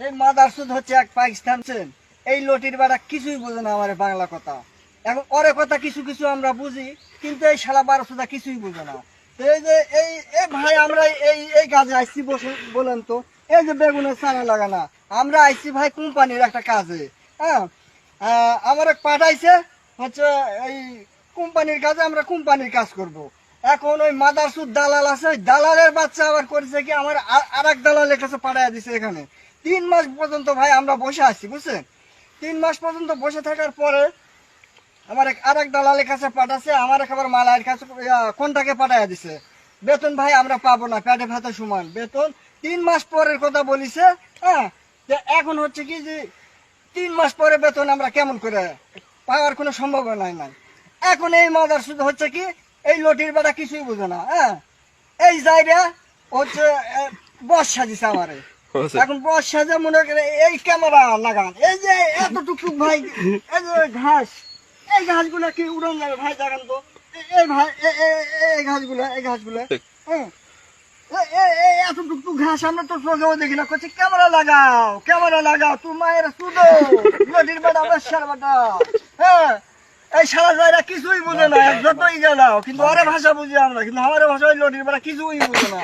এই মাদারসুদ হচ্ছে এক পাকিস্তান সেন। এই লটির বেটা কিছুই বোঝে না আমার বাংলা কথা। এখন ওরে কথা কিছু কিছু আমরা বুঝি, কিন্তু এই শালা বারোসুদা কিছুই বোঝে না। তো এই যে এই ভাই আমরা এই কাজে আইসি বলেন তো, এই যে বেগুনের চারা লাগানা, আমরা আইসি ভাই কোম্পানির একটা কাজে। হ্যাঁ, আমার পাঠাইছে হচ্ছে এই কোম্পানির কাজে, আমরা কোম্পানির কাজ করব। এখন ওই মাদারসুদ দালাল আছে, ওই দালালের বাচ্চা আবার করেছে কি আমার আর এক দালালের কাছে পাঠাইয়া দিছে। এখানে 3 মাস পর্যন্ত ভাই আমরা বসে আছি, বুঝছেন? 3 মাস পর্যন্ত বসে থাকার পরে আমার আরেক দালালের কাছে পাঠাচ্ছে, আমার খাবার মালায়ের কাছে কোনটাকে পাঠাইয়া দিছে। বেতন ভাই আমরা পাবো না, পেটে ভাতে সমান বেতন। 3 মাস পরের কথা বলিছে। হ্যাঁ, এখন হচ্ছে কি যে 3 মাস পরে বেতন আমরা কেমন করে পাওয়ার কোনো সম্ভাবনা নাই। এখন এই মাদারসুদ হচ্ছে কি এই লটির বেটা কিছুই বুঝে না। হ্যাঁ, এই জায়গা হচ্ছে বস সাজিছে আমারে। এখন বস সাজে মনে করে এই ক্যামেরা লাগান, এই যে এতটুকু ভাই, এই যে ঘাস, এই ঘাসগুলা কি উড়ান যাবে ভাই? দেখেন তো এই ভাই এই ঘাসগুলা হ্যাঁ, এতটুকু ঘাস আমরা তো চোখেও দেখি না। করছে ক্যামেরা লাগাও তোর মায়ের সুদো নদীর বেটা বেশার বেটা। হ্যাঁ, এই সারা জায়গা কিছুই বুঝে না, যতই গেলাও কিন্তু আরে ভাষা বুঝি আমরা, কিন্তু আমার ভাষা ওই লটির বেটা কিছুই বুঝে না।